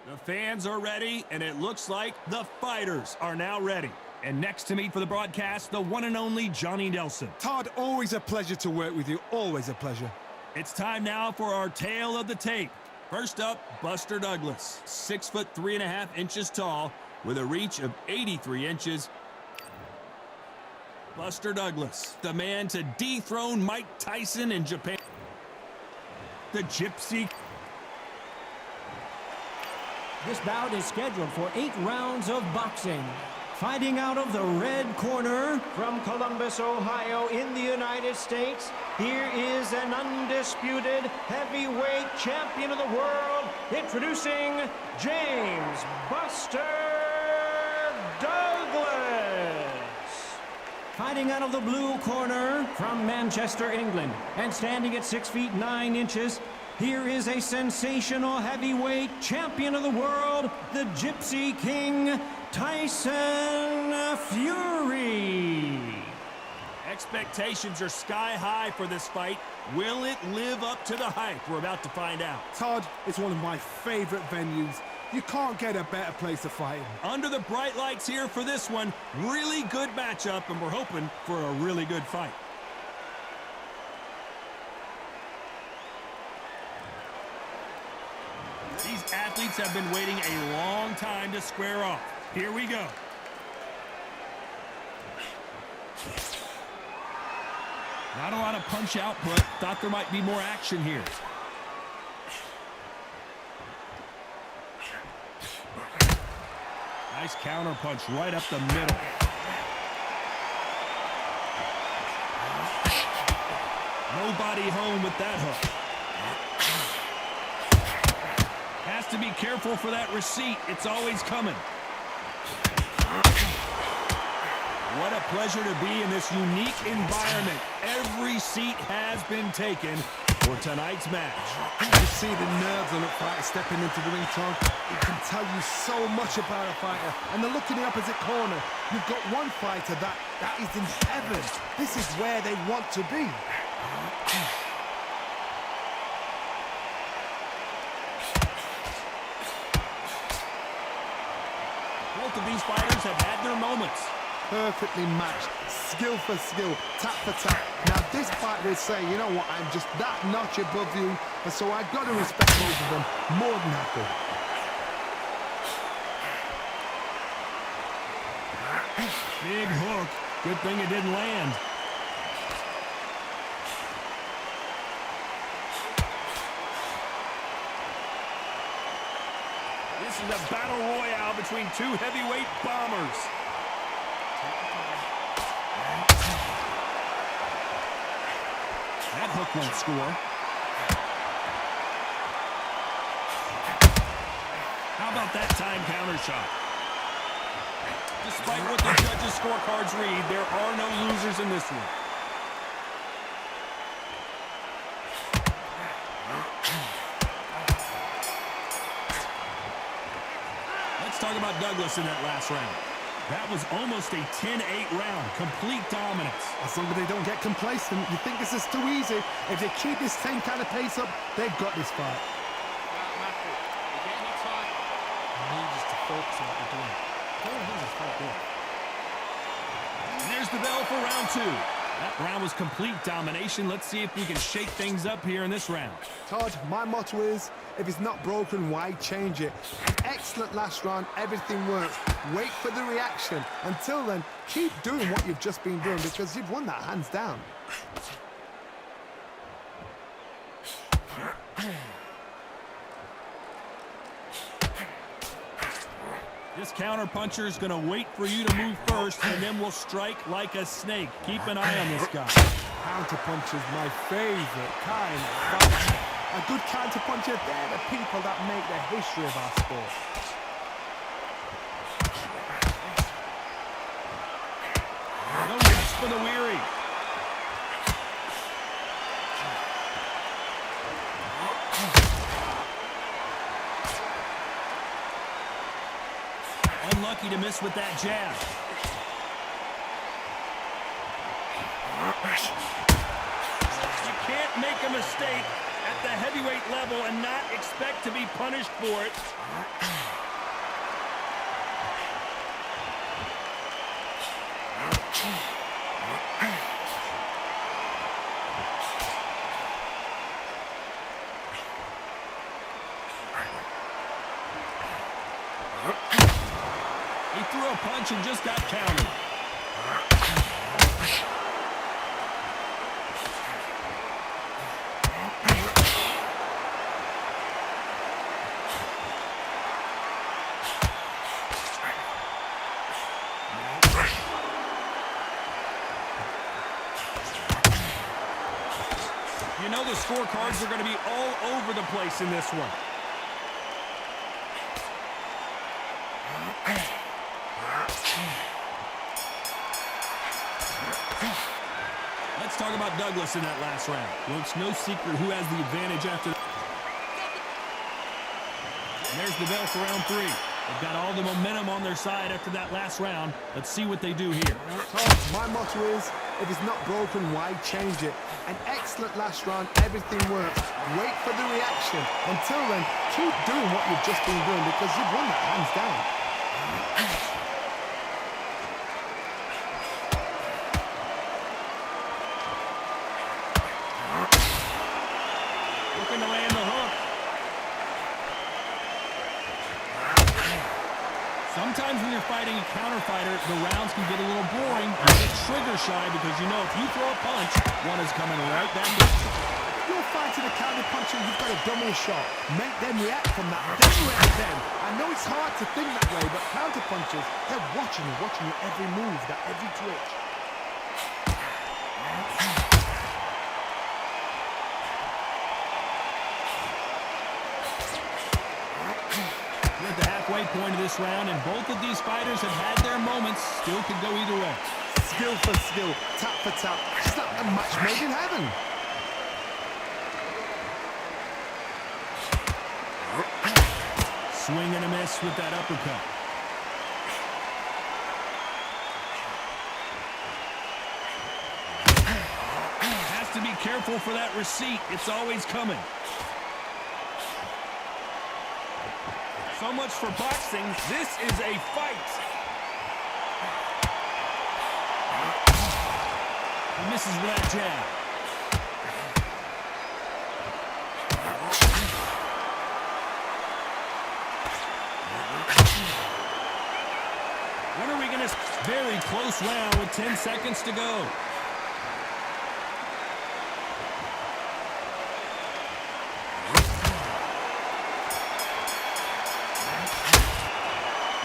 The fans are ready, and it looks like the fighters are now ready. And next to me for the broadcast, the one and only Johnny Nelson. Todd, always a pleasure to work with you. Always a pleasure. It's time now for our tale of the tape. First up, Buster Douglas, 6'3.5" tall, with a reach of 83 inches. Buster Douglas, the man to dethrone Mike Tyson in Japan. The Gypsy. This bout is scheduled for 8 rounds of boxing. Fighting out of the red corner from Columbus, Ohio in the United States, here is an undisputed heavyweight champion of the world, introducing James Buster Douglas. Fighting out of the blue corner from Manchester, England, and standing at 6 feet 9 inches, here is a sensational heavyweight champion of the world, the Gypsy King, Tyson Fury. Expectations are sky high for this fight. Will it live up to the hype? We're about to find out. Todd, it's one of my favorite venues. You can't get a better place to fight in. Under the bright lights here for this one, really good matchup, and we're hoping for a really good fight. These athletes have been waiting a long time to square off. Here we go. Not a lot of punch output. Thought there might be more action here. Nice counter punch right up the middle. Nobody home with that hook. Has to be careful for that receipt. It's always coming. What a pleasure to be in this unique environment. Every seat has been taken for tonight's match. You see the nerves on a fighter stepping into the ring, Todd. It can tell you so much about a fighter. And the look in the opposite corner. You've got one fighter that is in heaven. This is where they want to be. Both of these fighters have had their moments. Perfectly matched, skill for skill, tap for tap. Now this fighter is saying, you know what, I'm just that notch above you, and so I've got to respect both of them more than happy. Big hook. Good thing it didn't land. This is a battle royale between two heavyweight bombers. That hook won't score. How about that time counter shot? Despite what the judges' scorecards read, there are no losers in this one. Let's talk about Douglas in that last round. That was almost a 10-8 round. Complete dominance. As long as they don't get complacent, you think this is too easy. If they keep this same kind of pace up, they've got this fight. And there's the bell for round 2. That round was complete domination. Let's see if we can shake things up here in this round. Todd, my motto is, if it's not broken, why change it? An excellent last round, everything works. Wait for the reaction. Until then, keep doing what you've just been doing because you've won that hands down. This counter-puncher is going to wait for you to move first, and then will strike like a snake. Keep an eye on this guy. Counter-punch is my favorite kind of fight. A good counter-puncher, they're the people that make the history of our sport. No rest for the weary. Unlucky to miss with that jab. You can't make a mistake at at the heavyweight level and not expect to be punished for it. He threw a punch and just got countered. You know the scorecards are going to be all over the place in this one. Let's talk about Douglas in that last round. Well, it's no secret who has the advantage after. And there's the bell for round 3. They've got all the momentum on their side after that last round. Let's see what they do here. My motto is, if it's not broken, why change it? An excellent last round, everything works. Wait for the reaction. Until then, keep doing what you've just been doing because you've won that hands down. Looking to land the hook. Sometimes when you're fighting a counter fighter, the rounds can get a little boring. You get trigger shy because you know if you throw a punch, one is coming right back. If you're fighting a counter puncher, you've got to dummy a shot. Make them react from that. Then react them. I know it's hard to think that way, but counter punchers, they're watching your every move, that every twitch. We're at the halfway point of this round, and both of these fighters have had their moments. Still could go either way. Skill for skill, tap for tap. It's not a match made in heaven. Swing and a miss with that uppercut. Has to be careful for that receipt. It's always coming. So much for boxing. This is a fight. He misses with that jab. When are we going to... Very close round with 10 seconds to go.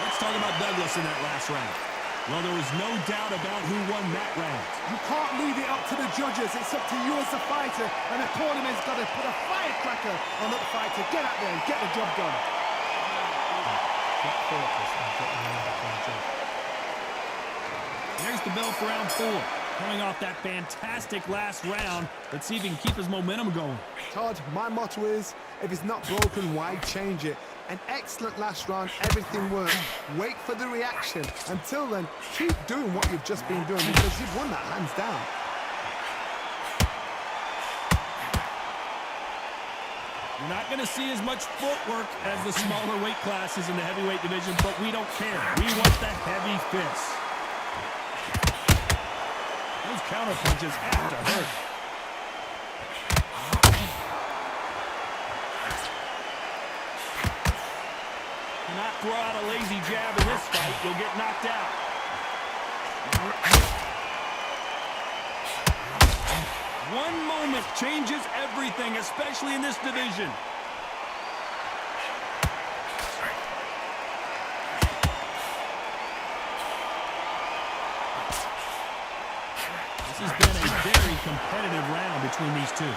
Let's talk about Douglas in that last round. Well, there was no doubt about who won that round. You can't leave it up to the judges. It's up to you as the fighter, and the tournament's got to put a firecracker on that fighter. Get out there and get the job done. There's the bell for round 4. Coming off that fantastic last round, let's see if he can keep his momentum going. Todd, my motto is, if it's not broken, why change it? An excellent last round, everything works. Wait for the reaction. Until then, keep doing what you've just been doing because you've won that hands down. You're not going to see as much footwork as the smaller weight classes in the heavyweight division, but we don't care. We want the heavy fists. Those counter punches have to hurt. Do not throw out a lazy jab in this fight. You'll get knocked out. One moment changes everything, especially in this division. This has been a very competitive round between these two.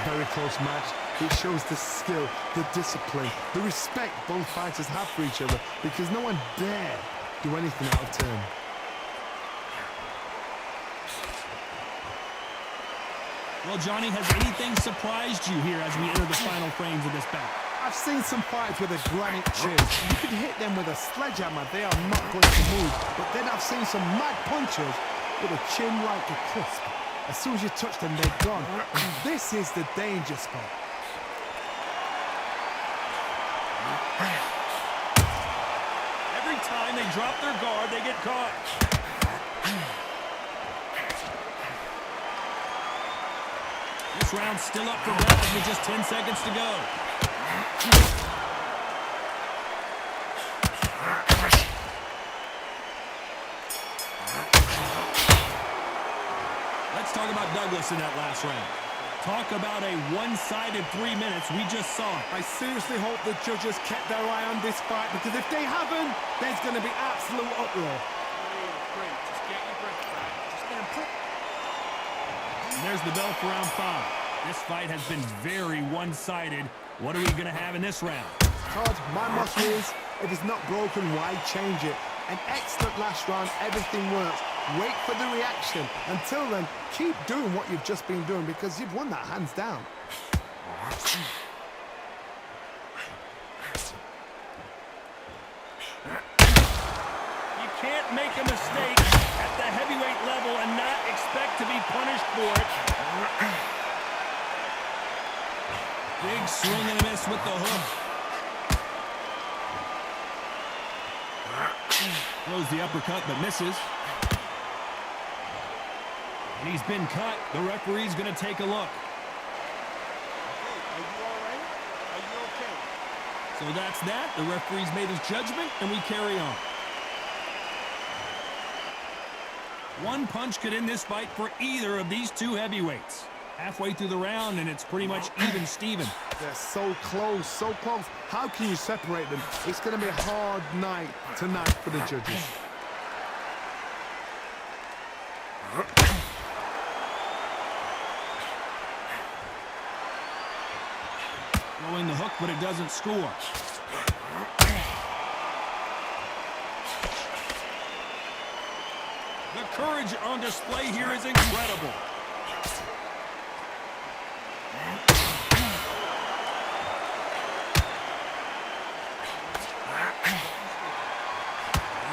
Very close match. It shows the skill, the discipline, the respect both fighters have for each other because no one dare do anything out of turn. Well, Johnny, has anything surprised you here as we enter the final frames of this bout? I've seen some fights with a granite chin. You could hit them with a sledgehammer, they are not going to move. But then I've seen some mad punchers with a chin like a crisp. As soon as you touch them, they're gone. And this is the danger spot. they drop their guard, they get caught. This round's still up for grabs with just 10 seconds to go. Let's talk about Douglas in that last round. Talk about a one-sided 3 minutes. We just saw it. I seriously hope the judges kept their eye on this fight, because if they haven't, there's going to be absolute uproar. Just get your breath back. Just let him put. And there's the bell for round 5. This fight has been very one-sided. What are we going to have in this round? Todd, my motto is, if it's not broken, why change it? An excellent last round, everything works. Wait for the reaction. Until then, keep doing what you've just been doing, because you've won that hands down. You can't make a mistake at the heavyweight level and not expect to be punished for it. Big swing and a miss with the hook. Throws the uppercut but misses. And he's been cut. The referee's going to take a look. Are you all right? Are you okay? So that's that. The referee's made his judgment, and we carry on. One punch could end this fight for either of these two heavyweights. Halfway through the round, and it's pretty much even Steven. They're so close, so close. How can you separate them? It's going to be a hard night tonight for the judges. Throwing the hook, but it doesn't score. The courage on display here is incredible.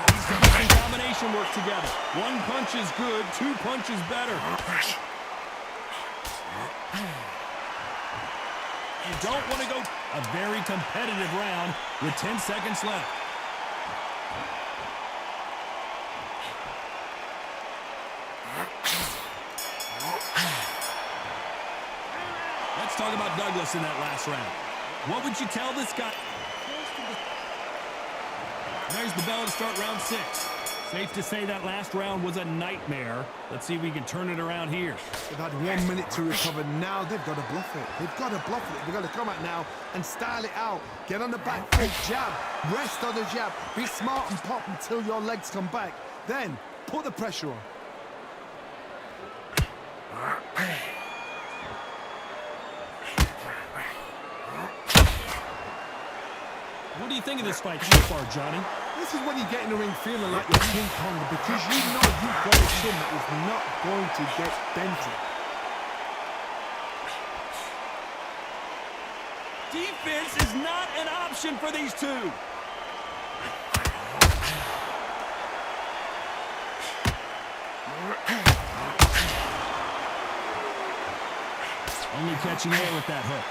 These combined combination work together. One punch is good, two punches better. You don't want to go a very competitive round with 10 seconds left. Let's talk about Douglas in that last round. What would you tell this guy? There's the bell to start round 6. Safe to say that last round was a nightmare. Let's see if we can turn it around here. They've had 1 minute to recover. Now they've got to bluff it. They've got to bluff it. They've got to come out now and style it out. Get on the back foot, jab. Rest on the jab. Be smart and pop until your legs come back. Then put the pressure on. What do you think of this fight so far, Johnny? This is when you get in the ring feeling like you're King Kong, because you know you've got a chin that is not going to get dented. Defense is not an option for these two. Only catching air with that hook.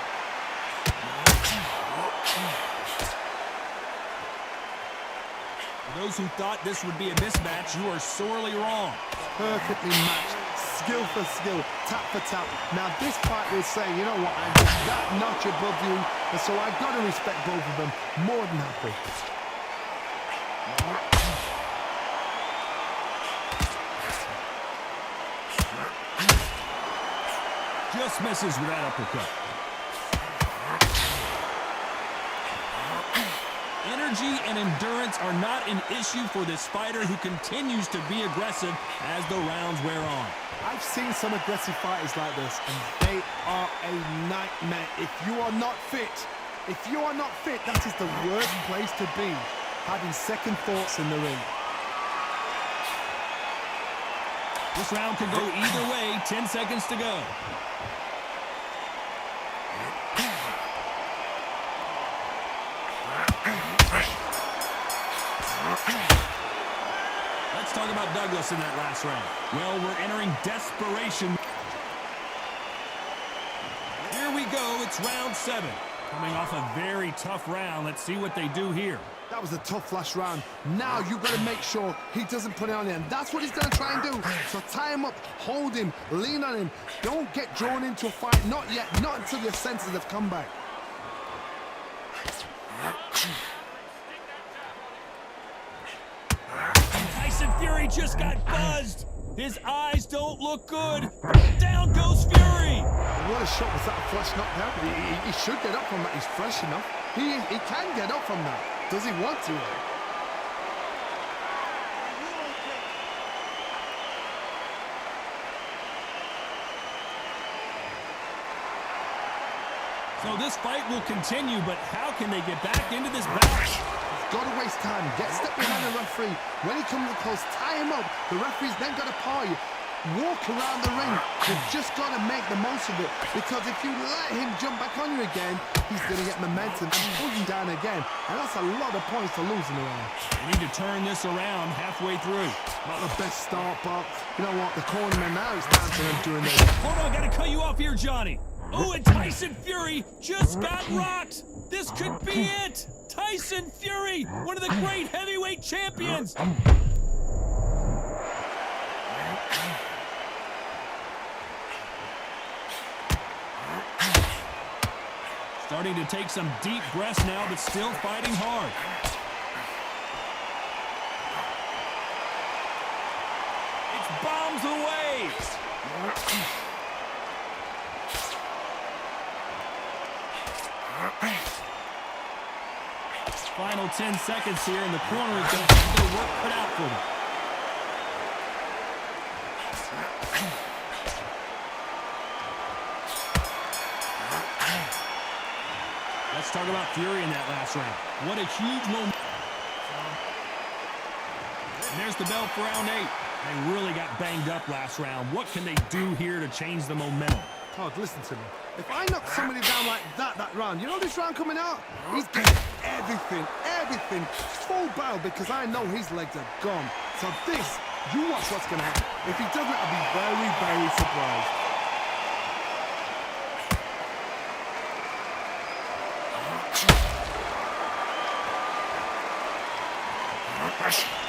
For those who thought this would be a mismatch, you are sorely wrong. Perfectly matched, skill for skill, tap for tap. Now this fight will say, you know what, I'm just that notch above you, and so I've got to respect both of them. More than happy. Just misses with that uppercut. Energy and endurance are not an issue for this fighter, who continues to be aggressive as the rounds wear on. I've seen some aggressive fighters like this, and they are a nightmare. If you are not fit, that is the worst place to be, having second thoughts in the ring. This round could go either way. 10 seconds to go. Let's talk about Douglas in that last round. Well, we're entering desperation. Here we go. It's round 7. Coming off a very tough round, let's see what they do here. That was a tough last round. Now you've got to make sure he doesn't put it on you, and that's what he's going to try and do. So tie him up, hold him, lean on him. Don't get drawn into a fight. Not yet, not until your senses have come back. Tyson Fury just got buzzed. His eyes don't look good. Down goes Fury. What a shot was that, a flush knockdown? He should get up from that. He's fresh enough. He can get up from that. Does he want to? So this fight will continue, but how can they get back into this match? Got to waste time. Step behind the referee. When he comes close, tie him up. The referee's then got to paw you. Walk around the ring. You've just got to make the most of it, because if you let him jump back on you again, he's going to get momentum and pull you down again, and that's a lot of points to lose in a round. We need to turn this around halfway through. Not the best start, but you know what? The cornerman now is down to them doing this. Hold on, gotta cut you off here, Johnny. Oh, and Tyson Fury just got rocked. This could be it. Tyson Fury, one of the great heavyweight champions. Starting to take some deep breaths now, but still fighting hard. It's bombs away. Final 10 seconds here, and the corner is going to have their work cut out for them. Let's talk about Fury in that last round. What a huge moment. And there's the bell for round 8. They really got banged up last round. What can they do here to change the momentum? Todd, listen to me. If I knock somebody down like that round, you know this round coming out? He's getting everything full barrel, because I know his legs are gone. So this, you watch what's going to happen. If he doesn't, I'll be very, very surprised.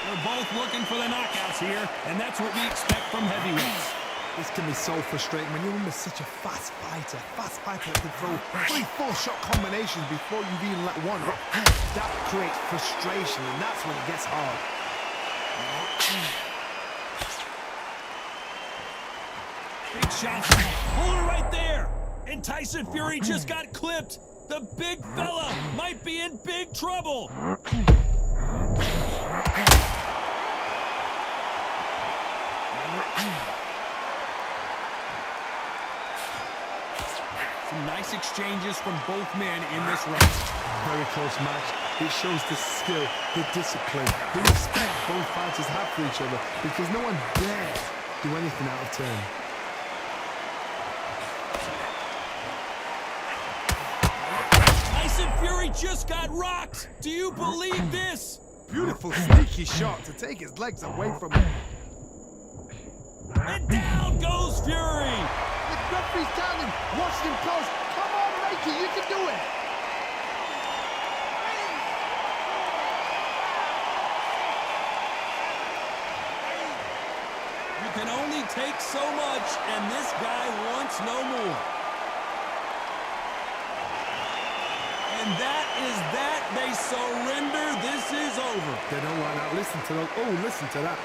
They're both looking for the knockouts here, and that's what we expect from heavyweights. This can be so frustrating when you're such a fast fighter that can throw 3-4 shot combinations before you've even let one. That creates frustration, and that's when it gets hard. Big shot. Hold it right there. And Tyson Fury just got clipped. The big fella might be in big trouble. Some nice exchanges from both men in this round. Very close match. It shows the skill, the discipline, the respect both fighters have for each other, because no one dares do anything out of turn. Tyson Fury just got rocked. Do you believe this? Beautiful sneaky shot to take his legs away from him. And down goes Fury. The referee's down him, watching him close. Come on, Mikey, you can do it. You can only take so much, and this guy wants no more. And that is that. They surrender. This is over. They don't want that. Listen to that. Oh, listen to that.